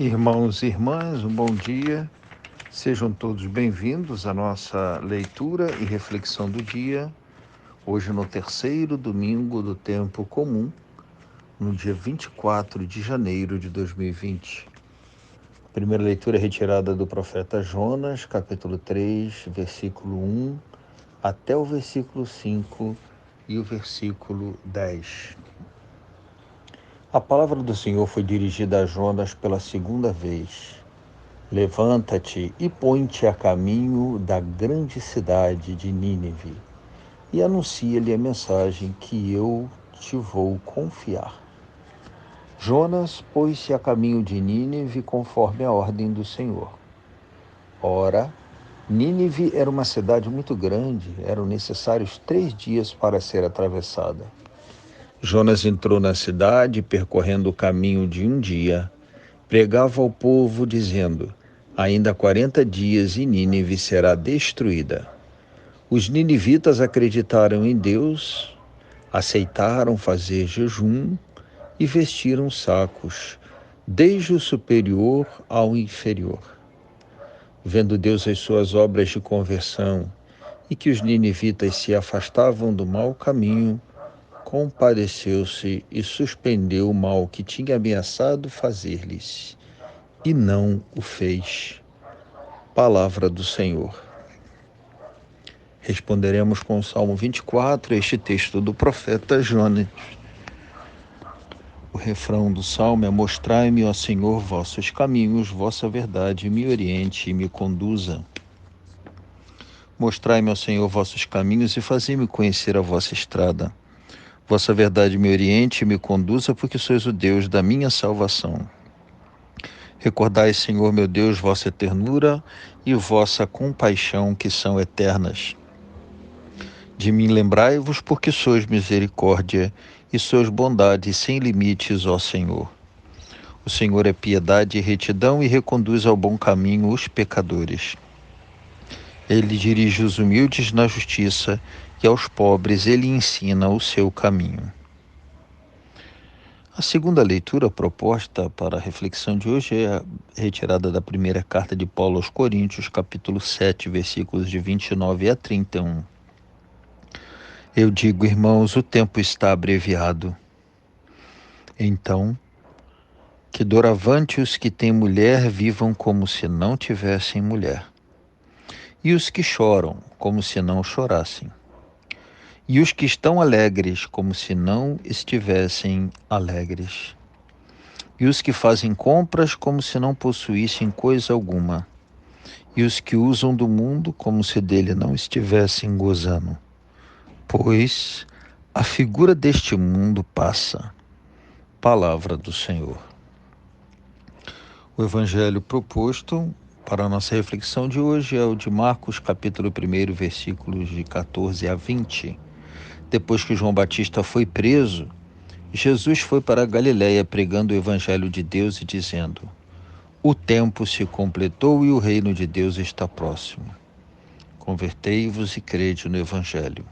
Irmãos e irmãs, um bom dia. Sejam todos bem-vindos à nossa leitura e reflexão do dia, hoje no terceiro domingo do tempo comum, no dia 24 de janeiro de 2020. A primeira leitura é retirada do profeta Jonas, capítulo 3, versículo 1 até o versículo 5 e o versículo 10. A palavra do Senhor foi dirigida a Jonas pela segunda vez. Levanta-te e põe-te a caminho da grande cidade de Nínive e anuncia-lhe a mensagem que eu te vou confiar. Jonas pôs-se a caminho de Nínive conforme a ordem do Senhor. Ora, Nínive era uma cidade muito grande, eram necessários 3 dias para ser atravessada. Jonas entrou na cidade, percorrendo o caminho de um dia. Pregava ao povo, dizendo: ainda 40 dias e Nínive será destruída. Os ninivitas acreditaram em Deus, aceitaram fazer jejum e vestiram sacos, desde o superior ao inferior. Vendo Deus as suas obras de conversão e que os ninivitas se afastavam do mau caminho, compadeceu-se e suspendeu o mal que tinha ameaçado fazer-lhes, e não o fez. Palavra do Senhor. Responderemos com o Salmo 24, este texto do profeta Jonas. O refrão do Salmo é: mostrai-me, ó Senhor, vossos caminhos, vossa verdade me oriente e me conduza. Mostrai-me, ó Senhor, vossos caminhos e fazei-me conhecer a vossa estrada. Vossa verdade me oriente e me conduza, porque sois o Deus da minha salvação. Recordai, Senhor meu Deus, vossa ternura e vossa compaixão, que são eternas. De mim lembrai-vos, porque sois misericórdia e sois bondade sem limites, ó Senhor. O Senhor é piedade e retidão e reconduz ao bom caminho os pecadores. Ele dirige os humildes na justiça e aos pobres ele ensina o seu caminho. A segunda leitura proposta para a reflexão de hoje é retirada da primeira carta de Paulo aos Coríntios, capítulo 7, versículos de 29 a 31. Eu digo, irmãos, o tempo está abreviado. Então, que doravante os que têm mulher vivam como se não tivessem mulher, e os que choram como se não chorassem, e os que estão alegres como se não estivessem alegres, e os que fazem compras como se não possuíssem coisa alguma, e os que usam do mundo como se dele não estivessem gozando. Pois a figura deste mundo passa. Palavra do Senhor. O evangelho proposto para a nossa reflexão de hoje é o de Marcos, capítulo 1, versículos de 14 a 20. Depois que João Batista foi preso, Jesus foi para a Galiléia pregando o evangelho de Deus e dizendo: o tempo se completou e o reino de Deus está próximo. Convertei-vos e crede no evangelho.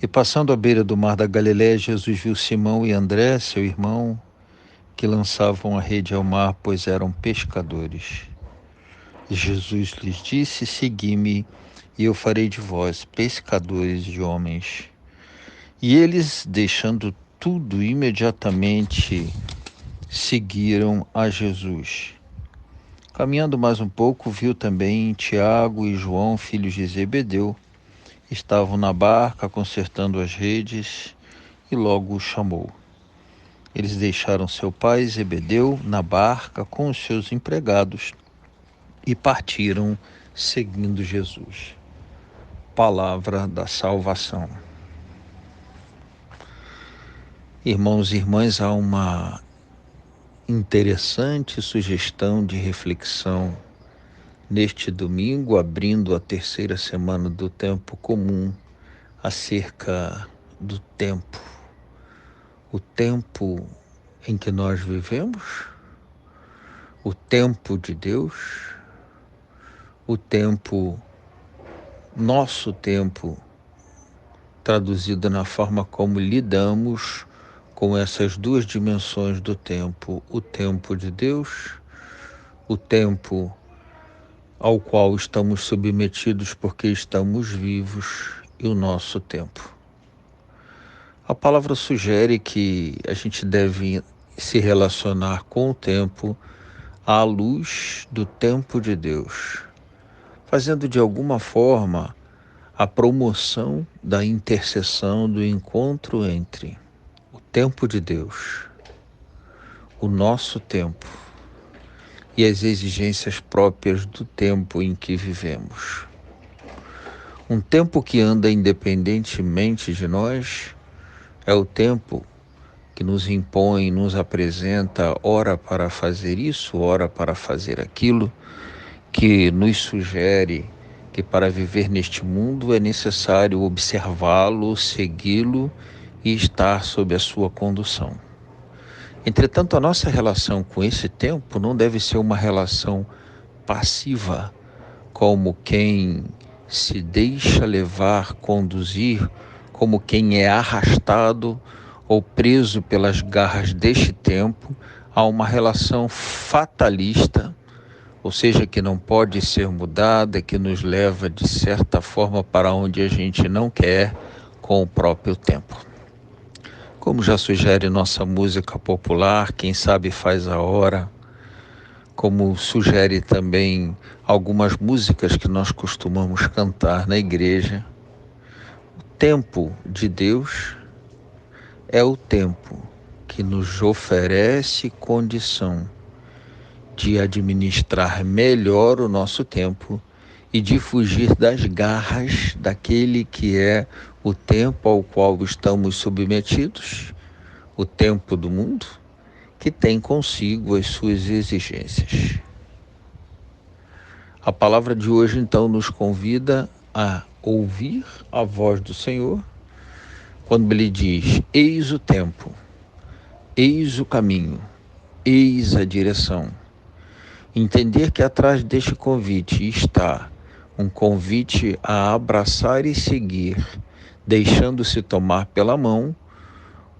E passando à beira do mar da Galiléia, Jesus viu Simão e André, seu irmão, que lançavam a rede ao mar, pois eram pescadores. Jesus lhes disse: segui-me, e eu farei de vós pescadores de homens. E eles, deixando tudo, imediatamente seguiram a Jesus. Caminhando mais um pouco, viu também Tiago e João, filhos de Zebedeu. Estavam na barca consertando as redes, e logo os chamou. Eles deixaram seu pai Zebedeu na barca com os seus empregados e partiram seguindo Jesus. Palavra da salvação. Irmãos e irmãs, há uma interessante sugestão de reflexão neste domingo, abrindo a terceira semana do tempo comum, acerca do tempo. O tempo em que nós vivemos, o tempo de Deus, o tempo, nosso tempo, traduzido na forma como lidamos com essas duas dimensões do tempo: o tempo de Deus, o tempo ao qual estamos submetidos porque estamos vivos, e o nosso tempo. A palavra sugere que a gente deve se relacionar com o tempo à luz do tempo de Deus, fazendo de alguma forma a promoção da interseção do encontro entre o tempo de Deus, o nosso tempo e as exigências próprias do tempo em que vivemos. Um tempo que anda independentemente de nós é o tempo que nos impõe, nos apresenta, ora para fazer isso, ora para fazer aquilo, que nos sugere que para viver neste mundo é necessário observá-lo, segui-lo e estar sob a sua condução. Entretanto, a nossa relação com esse tempo não deve ser uma relação passiva, como quem se deixa levar, conduzir, como quem é arrastado ou preso pelas garras deste tempo a uma relação fatalista, ou seja, que não pode ser mudada, que nos leva de certa forma para onde a gente não quer com o próprio tempo. Como já sugere nossa música popular, quem sabe faz a hora, como sugere também algumas músicas que nós costumamos cantar na igreja, o tempo de Deus é o tempo que nos oferece condição de administrar melhor o nosso tempo e de fugir das garras daquele que é o tempo ao qual estamos submetidos, o tempo do mundo, que tem consigo as suas exigências. A palavra de hoje, então, nos convida a ouvir a voz do Senhor quando Ele diz: eis o tempo, eis o caminho, eis a direção. Entender que atrás deste convite está um convite a abraçar e seguir, deixando-se tomar pela mão,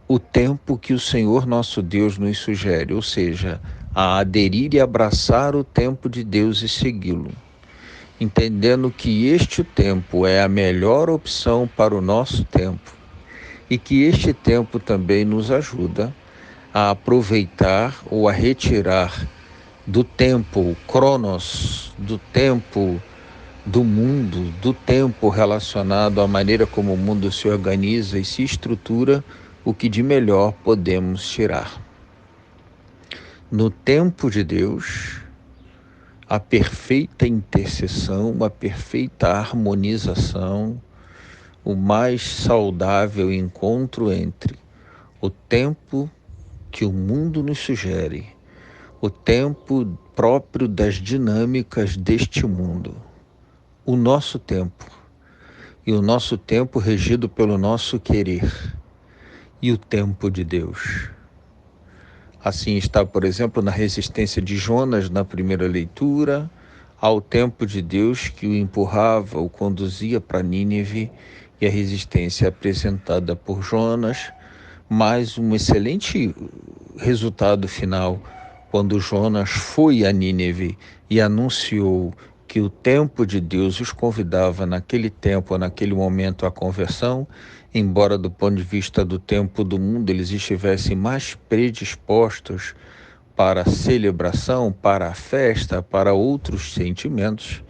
o tempo que o Senhor nosso Deus nos sugere, ou seja, a aderir e abraçar o tempo de Deus e segui-lo, entendendo que este tempo é a melhor opção para o nosso tempo e que este tempo também nos ajuda a aproveitar ou a retirar do tempo cronos, do tempo do mundo, do tempo relacionado à maneira como o mundo se organiza e se estrutura, o que de melhor podemos tirar. No tempo de Deus, a perfeita interseção, a perfeita harmonização, o mais saudável encontro entre o tempo que o mundo nos sugere, o tempo próprio das dinâmicas deste mundo, o nosso tempo, e o nosso tempo regido pelo nosso querer, e o tempo de Deus. Assim está, por exemplo, na resistência de Jonas na primeira leitura, ao tempo de Deus que o empurrava, o conduzia para Nínive, e a resistência apresentada por Jonas, mas um excelente resultado final, quando Jonas foi a Nínive e anunciou que o tempo de Deus os convidava naquele tempo, naquele momento à conversão, embora do ponto de vista do tempo do mundo eles estivessem mais predispostos para a celebração, para a festa, para outros sentimentos,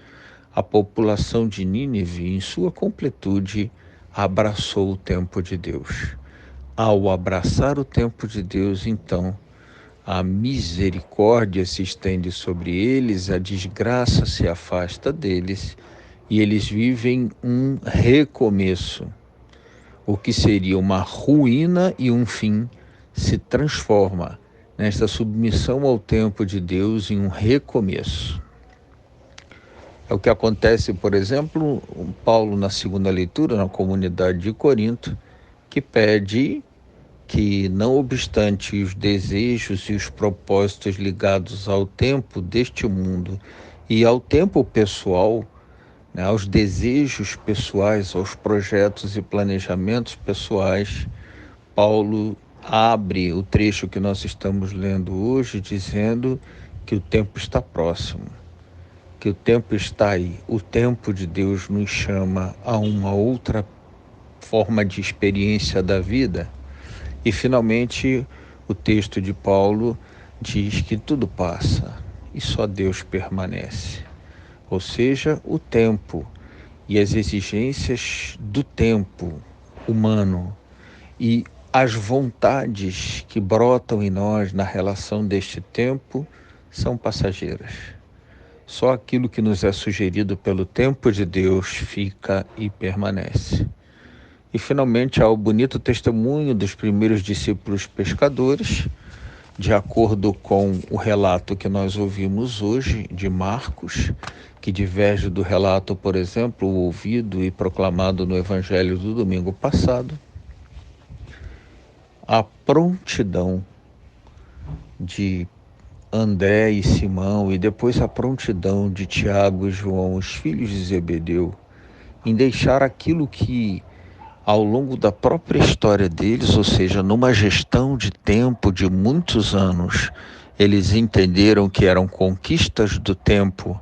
a população de Nínive, em sua completude, abraçou o tempo de Deus. Ao abraçar o tempo de Deus, então, a misericórdia se estende sobre eles, a desgraça se afasta deles e eles vivem um recomeço. O que seria uma ruína e um fim se transforma nesta submissão ao tempo de Deus em um recomeço. É o que acontece, por exemplo, Paulo na segunda leitura, na comunidade de Corinto, que pede que, não obstante os desejos e os propósitos ligados ao tempo deste mundo e ao tempo pessoal, né, aos desejos pessoais, aos projetos e planejamentos pessoais, Paulo abre o trecho que nós estamos lendo hoje dizendo que o tempo está próximo, que o tempo está aí. O tempo de Deus nos chama a uma outra forma de experiência da vida. E finalmente o texto de Paulo diz que tudo passa e só Deus permanece. Ou seja, o tempo e as exigências do tempo humano e as vontades que brotam em nós na relação deste tempo são passageiras. Só aquilo que nos é sugerido pelo tempo de Deus fica e permanece. E finalmente há o bonito testemunho dos primeiros discípulos pescadores, de acordo com o relato que nós ouvimos hoje de Marcos, que diverge do relato, por exemplo, ouvido e proclamado no Evangelho do domingo passado. A prontidão de André e Simão e depois a prontidão de Tiago e João, os filhos de Zebedeu, em deixar aquilo que ao longo da própria história deles, ou seja, numa gestão de tempo de muitos anos, eles entenderam que eram conquistas do tempo,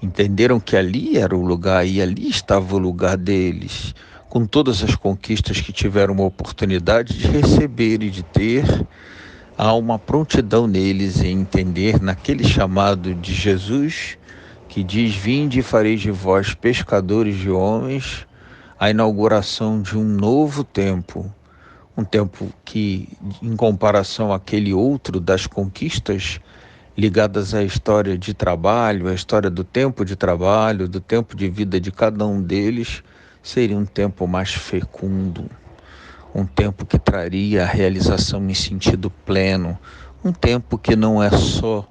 entenderam que ali era o lugar e ali estava o lugar deles, com todas as conquistas que tiveram uma oportunidade de receber e de ter. Há uma prontidão neles em entender naquele chamado de Jesus, que diz: vinde e fareis de vós pescadores de homens, a inauguração de um novo tempo, um tempo que, em comparação àquele outro das conquistas ligadas à história de trabalho, à história do tempo de trabalho, do tempo de vida de cada um deles, seria um tempo mais fecundo, um tempo que traria a realização em sentido pleno, um tempo que não é só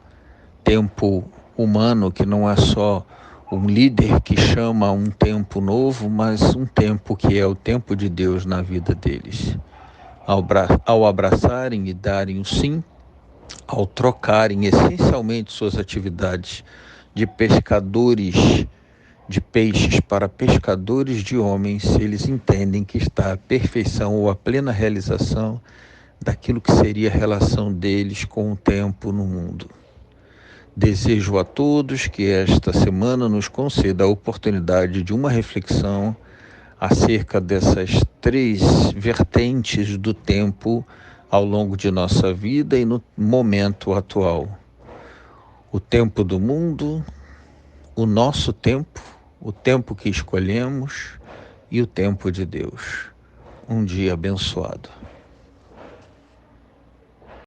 tempo humano, que não é só um líder que chama um tempo novo, mas um tempo que é o tempo de Deus na vida deles. Ao abraçarem e darem o sim, ao trocarem essencialmente suas atividades de pescadores de peixes para pescadores de homens, eles entendem que está a perfeição ou a plena realização daquilo que seria a relação deles com o tempo no mundo. Desejo a todos que esta semana nos conceda a oportunidade de uma reflexão acerca dessas três vertentes do tempo ao longo de nossa vida e no momento atual. O tempo do mundo, o nosso tempo, o tempo que escolhemos e o tempo de Deus. Um dia abençoado.